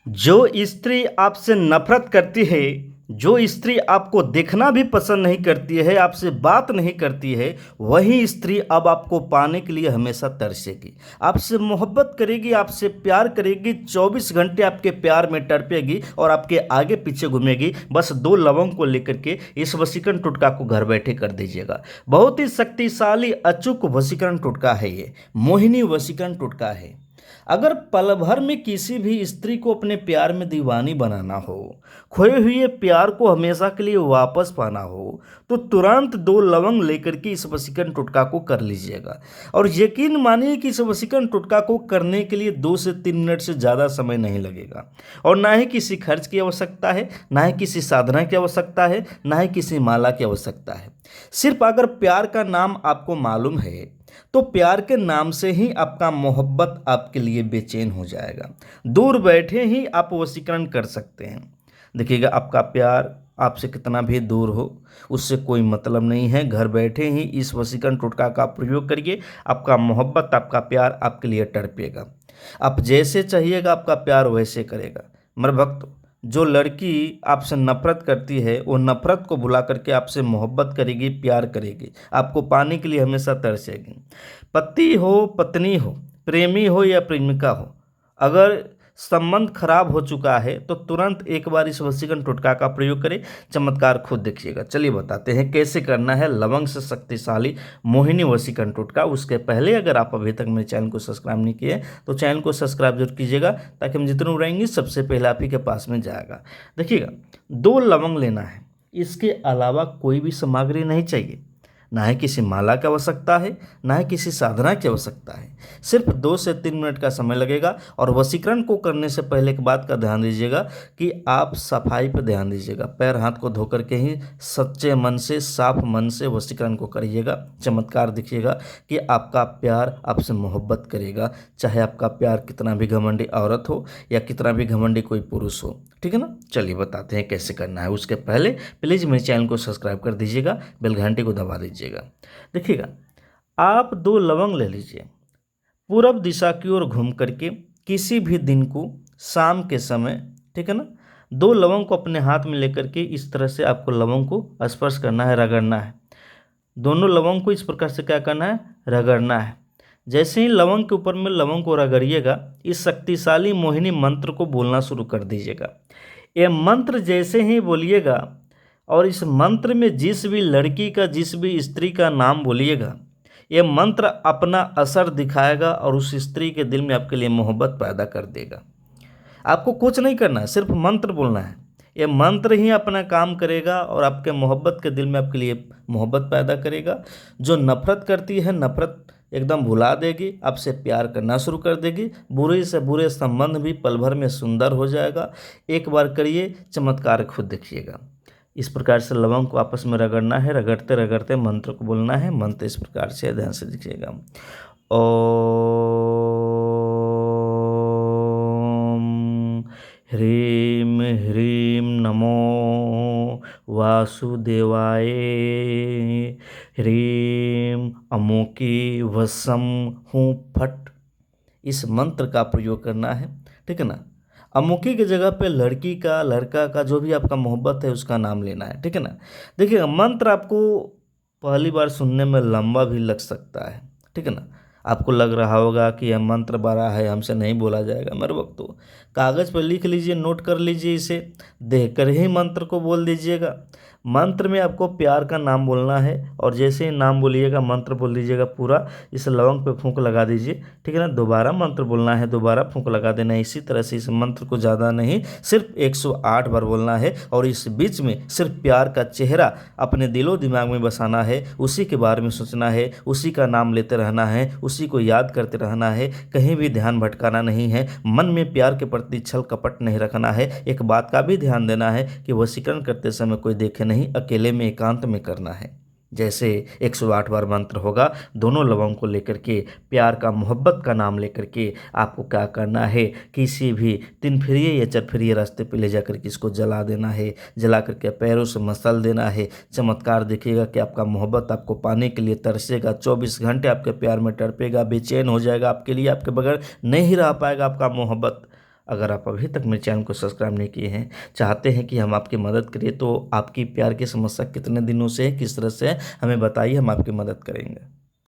जो स्त्री आपसे नफरत करती है, जो स्त्री आपको देखना भी पसंद नहीं करती है, आपसे बात नहीं करती है, वही स्त्री अब आपको पाने के लिए हमेशा तरसेगी, आपसे मोहब्बत करेगी, आपसे प्यार करेगी, 24 घंटे आपके प्यार में तड़पेगी और आपके आगे पीछे घूमेगी। बस 2 लवंग को लेकर के इस वशीकरण टोटका को घर बैठे कर दीजिएगा। बहुत ही शक्तिशाली अचूक वशीकरण टोटका है, ये मोहिनी वशीकरण टोटका है। अगर पल भर में किसी भी स्त्री को अपने प्यार में दीवानी बनाना हो, खोए हुए प्यार को हमेशा के लिए वापस पाना हो, तो तुरंत 2 लवंग लेकर के इस वशीकरण टोटका को कर लीजिएगा। और यकीन मानिए कि इस वशीकरण टोटका को करने के लिए 2 से 3 मिनट से ज़्यादा समय नहीं लगेगा। और ना ही किसी खर्च की आवश्यकता है, ना ही किसी साधना की आवश्यकता है, ना ही किसी माला की आवश्यकता है। सिर्फ अगर प्यार का नाम आपको मालूम है, तो प्यार के नाम से ही आपका मोहब्बत आपके लिए बेचैन हो जाएगा। दूर बैठे ही आप वशीकरण कर सकते हैं। देखिएगा, आपका प्यार आपसे कितना भी दूर हो, उससे कोई मतलब नहीं है। घर बैठे ही इस वशीकरण टोटका का प्रयोग करिए, आपका मोहब्बत, आपका प्यार आपके लिए तड़पेगा। आप जैसे चाहिएगा आपका प्यार वैसे करेगा। मेरे भक्त, जो लड़की आपसे नफरत करती है, वो नफरत को भुला करके आपसे मोहब्बत करेगी, प्यार करेगी, आपको पाने के लिए हमेशा तरसेगी। पति हो, पत्नी हो, प्रेमी हो या प्रेमिका हो, अगर संबंध खराब हो चुका है तो तुरंत एक बार इस वशीकरण टोटका का प्रयोग करें, चमत्कार खुद देखिएगा। चलिए बताते हैं कैसे करना है लवंग से शक्तिशाली मोहिनी वशीकरण टोटका। उसके पहले अगर आप अभी तक मेरे चैनल को सब्सक्राइब नहीं किए तो चैनल को सब्सक्राइब जरूर कीजिएगा, ताकि हम जितने उड़ाएंगे सबसे पहले आप ही के पास में जाएगा। देखिएगा, 2 लवंग लेना है, इसके अलावा कोई भी सामग्री नहीं चाहिए। ना ही किसी माला की आवश्यकता है, ना ही किसी साधना की आवश्यकता है। सिर्फ 2 से 3 मिनट का समय लगेगा। और वशीकरण को करने से पहले एक बात का ध्यान दीजिएगा कि आप सफाई पर ध्यान दीजिएगा। पैर हाथ को धो करके ही सच्चे मन से, साफ मन से वशीकरण को करिएगा। चमत्कार देखिएगा कि आपका प्यार आपसे मोहब्बत करेगा, चाहे आपका प्यार कितना भी घमंडी औरत हो या कितना भी घमंडी कोई पुरुष हो। ठीक है ना? चलिए बताते हैं कैसे करना है। उसके पहले प्लीज़ मेरे चैनल को सब्सक्राइब कर दीजिएगा, बेल घंटे को दबा दीजिएगा। देखिएगा, आप 2 लवंग ले लीजिए, पूरब दिशा की ओर घूम करके किसी भी दिन को शाम के समय, ठीक है ना, 2 लवंग को अपने हाथ में लेकर के इस तरह से आपको लवंग को स्पर्श करना है, रगड़ना है। दोनों लवंग को इस प्रकार से क्या करना है? रगड़ना है। जैसे ही लवंग के ऊपर में लवंग को रगड़िएगा, इस शक्तिशाली मोहिनी मंत्र को बोलना शुरू कर दीजिएगा। ये मंत्र जैसे ही बोलिएगा और इस मंत्र में जिस भी लड़की का, जिस भी स्त्री का नाम बोलिएगा, ये मंत्र अपना असर दिखाएगा और उस स्त्री के दिल में आपके लिए मोहब्बत पैदा कर देगा। आपको कुछ नहीं करना है, सिर्फ मंत्र बोलना है। ये मंत्र ही अपना काम करेगा और आपके मोहब्बत के दिल में आपके लिए मोहब्बत पैदा करेगा। जो नफरत करती है, नफरत एकदम भुला देगी, आपसे प्यार करना शुरू कर देगी। बुरे से बुरे संबंध भी पल भर में सुंदर हो जाएगा। एक बार करिए, चमत्कार खुद देखिएगा। इस प्रकार से लवंग को आपस में रगड़ना है, रगड़ते रगड़ते मंत्र को बोलना है। मंत्र इस प्रकार से, ध्यान से देखिएगा। ओम ह्रीम ह्रीम नमो वासुदेवाय, ह्रीम अमोकी वसम हूँ फट। इस मंत्र का प्रयोग करना है, ठीक है ना। अमुखी की जगह पे लड़की का, लड़का का, जो भी आपका मोहब्बत है उसका नाम लेना है, ठीक है ना। देखिए, मंत्र आपको पहली बार सुनने में लंबा भी लग सकता है, ठीक है ना। आपको लग रहा होगा कि यह मंत्र बड़ा है, हमसे नहीं बोला जाएगा। मेरे वक्त तो कागज़ पर लिख लीजिए, नोट कर लीजिए, इसे देख कर ही मंत्र को बोल दीजिएगा। मंत्र में आपको प्यार का नाम बोलना है और जैसे ही नाम बोलिएगा, मंत्र बोल दीजिएगा पूरा, इस लवंग पे फूंक लगा दीजिए, ठीक है ना। दोबारा मंत्र बोलना है, दोबारा फूंक लगा देना है। इसी तरह से इस मंत्र को ज़्यादा नहीं, सिर्फ 108 बार बोलना है। और इस बीच में सिर्फ प्यार का चेहरा अपने दिलो दिमाग में बसाना है, उसी के बारे में सोचना है, उसी का नाम लेते रहना है, उसी को याद करते रहना है। कहीं भी ध्यान भटकाना नहीं है। मन में प्यार के प्रति छल कपट नहीं रखना है। एक बात का भी ध्यान देना है कि वशीकरण करते समय कोई देखे नहीं, अकेले में एकांत में करना है। जैसे 108 बार मंत्र होगा, दोनों लवंग को लेकर के, प्यार का, मोहब्बत का नाम लेकर के आपको क्या करना है, किसी भी 3 फिरिए या 4 फिरिए रास्ते पे ले जाकर के इसको जला देना है। जला करके पैरों से मसल देना है। चमत्कार देखिएगा कि आपका मोहब्बत आपको पाने के लिए तरसेगा, 24 घंटे आपके प्यार में तड़पेगा, बेचैन हो जाएगा, आपके लिए, आपके बगैर नहीं रह पाएगा आपका मोहब्बत। अगर आप अभी तक मेरे चैनल को सब्सक्राइब नहीं किए हैं, चाहते हैं कि हम आपकी मदद करें, तो आपकी प्यार की समस्या कितने दिनों से है, किस तरह से है, हमें बताइए, हम आपकी मदद करेंगे।